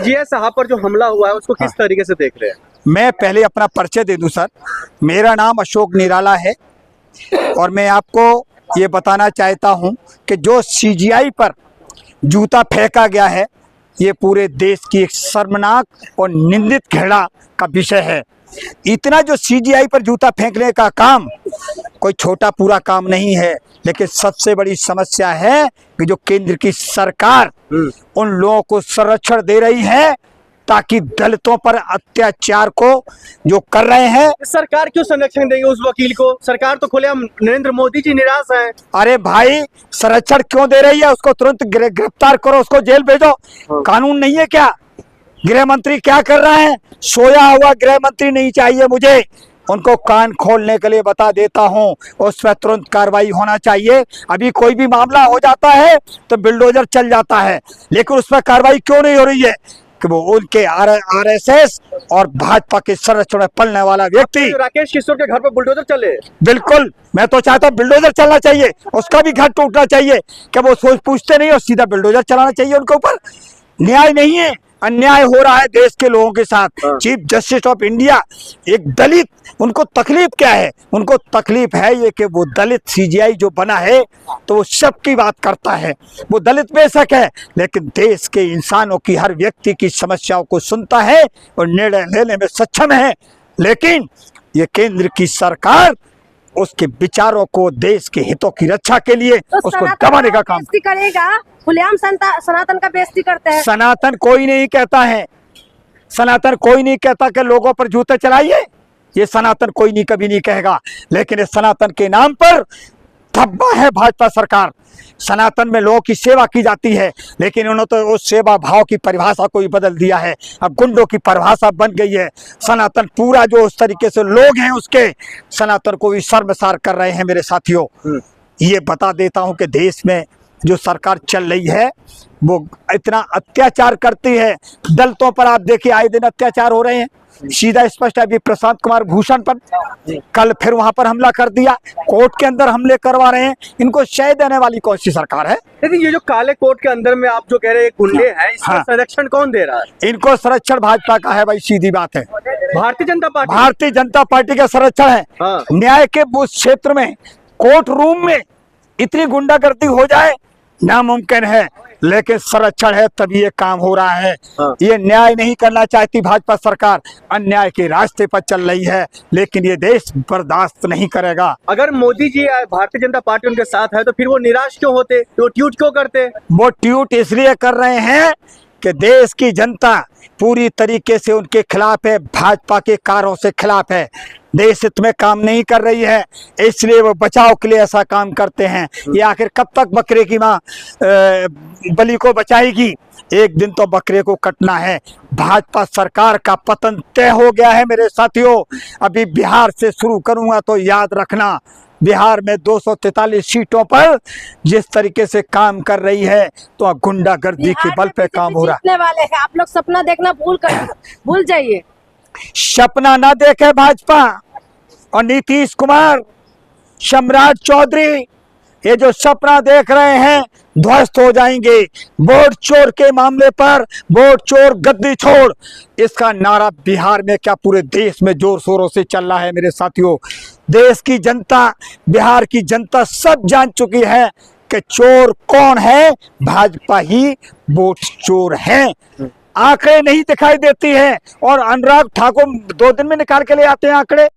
CGI साहब पर जो हमला हुआ है उसको किस तरीके से देख रहे हैं? मैं पहले अपना परिचय दे दूं सर। मेरा नाम अशोक निराला है और मैं आपको ये बताना चाहता हूं कि जो सीजीआई पर जूता फेंका गया है ये पूरे देश की एक शर्मनाक और निंदित घृणा का विषय है। इतना जो सीजीआई पर जूता फेंकने का काम कोई छोटा पूरा काम नहीं है, लेकिन सबसे बड़ी समस्या है कि जो केंद्र की सरकार उन लोगों को संरक्षण दे रही है ताकि दलितों पर अत्याचार को जो कर रहे हैं। सरकार क्यों संरक्षण देंगे उस वकील को? सरकार तो खुलेआम नरेंद्र मोदी जी निराश है। अरे भाई, संरक्षण क्यों दे रही है? उसको तुरंत गिरफ्तार करो, उसको जेल भेजो। कानून नहीं है क्या? गृह मंत्री क्या कर रहे हैं? सोया हुआ गृह मंत्री नहीं चाहिए मुझे, उनको कान खोलने के लिए बता देता हूं, उस पर तुरंत कार्रवाई होना चाहिए। अभी कोई भी मामला हो जाता है तो बिल्डोजर चल जाता है, लेकिन उस पर कार्रवाई क्यों नहीं हो रही है कि वो उनके आरएसएस और भाजपा के संरक्षण में पलने वाला व्यक्ति राकेश किशोर के घर पर बुलडोजर चले। बिल्कुल, मैं तो चाहता हूँ बिल्डोजर चलना चाहिए, उसका भी घर टूटना चाहिए। क्या वो सोच पूछते नहीं और सीधा बिल्डोजर चलाना चाहिए उनके ऊपर? न्याय नहीं है, अन्याय हो रहा है देश के लोगों के साथ। चीफ जस्टिस ऑफ इंडिया एक दलित, उनको तकलीफ क्या है? उनको तकलीफ है ये कि वो दलित सीजीआई जो बना है तो वो सबकी बात करता है। वो दलित बेशक है लेकिन देश के इंसानों की, हर व्यक्ति की समस्याओं को सुनता है और निर्णय लेने में सक्षम है। लेकिन ये केंद्र की सरकार उसके विचारों को, देश के हितों की रक्षा के लिए तो उसको दबाने का काम करेगा। खुलेआम सनातन का बेइज्जती करते हैं। सनातन कोई नहीं कहता है, सनातन कोई नहीं कहता कि लोगों पर जूते चलाइए, ये सनातन कोई नहीं कभी नहीं कहेगा। लेकिन इस सनातन के नाम पर धब्बा है भाजपा सरकार। सनातन में लोगों की सेवा की जाती है, लेकिन उन्होंने तो उस सेवा भाव की परिभाषा को ही बदल दिया है। अब गुंडों की परिभाषा बन गई है। सनातन पूरा जो उस तरीके से लोग हैं उसके सनातन को भी शर्मसार कर रहे हैं। मेरे साथियों, ये बता देता हूं कि देश में जो सरकार चल रही है वो इतना अत्याचार करती है दलितों पर। आप देखिए आए दिन अत्याचार हो रहे हैं, सीधा स्पष्ट है। अभी प्रशांत कुमार भूषण पर कल फिर वहां पर हमला कर दिया, कोर्ट के अंदर हमले करवा रहे हैं। इनको शय देने वाली कौन सी सरकार है? लेकिन ये जो काले कोर्ट के अंदर में आप जो कह रहे हैं गुंडे हैं, इसका संरक्षण कौन दे रहा है? इनको संरक्षण भाजपा का है भाई, सीधी बात है। भारतीय जनता पार्टी का संरक्षण है। न्याय के उस क्षेत्र में, कोर्ट रूम में इतनी गुंडागर्दी हो जाए नामुमकिन है, लेकिन संरक्षण है तभी ये काम हो रहा है। ये न्याय नहीं करना चाहती भाजपा सरकार, अन्याय के रास्ते पर चल रही है, लेकिन ये देश बर्दाश्त नहीं करेगा। अगर मोदी जी भारतीय जनता पार्टी उनके साथ है तो फिर वो निराश क्यों होते? तो ट्वीट क्यों करते? वो ट्वीट इसलिए कर रहे हैं कि देश की जनता पूरी तरीके से उनके खिलाफ है, भाजपा के कार्यों से खिलाफ है, देश हित में काम नहीं कर रही है, इसलिए वो बचाव के लिए ऐसा काम करते हैं। ये आखिर कब तक बकरे की माँ बलि को बचाएगी? एक दिन तो बकरे को कटना है। भाजपा सरकार का पतन तय हो गया है मेरे साथियों। अभी बिहार से शुरू करूंगा तो याद रखना, बिहार में 243 सीटों पर जिस तरीके से काम कर रही है तो गुंडागर्दी के बल पे काम हो रहा है। वाले हैं। आप लोग सपना देखना भूल जाइए। सपना ना देखे भाजपा और नीतीश कुमार, सम्राट चौधरी, ये जो सपना देख रहे हैं ध्वस्त हो जाएंगे। वोट चोर के मामले पर वोट चोर गद्दी छोड़, इसका नारा बिहार में क्या पूरे देश में जोर शोरों से चल रहा है मेरे साथियों। देश की जनता, बिहार की जनता सब जान चुकी है कि चोर कौन है, भाजपा ही वोट चोर है। आंकड़े नहीं दिखाई देती है और अनुराग ठाकुर 2 दिन में निकाल के ले आते हैं आंकड़े।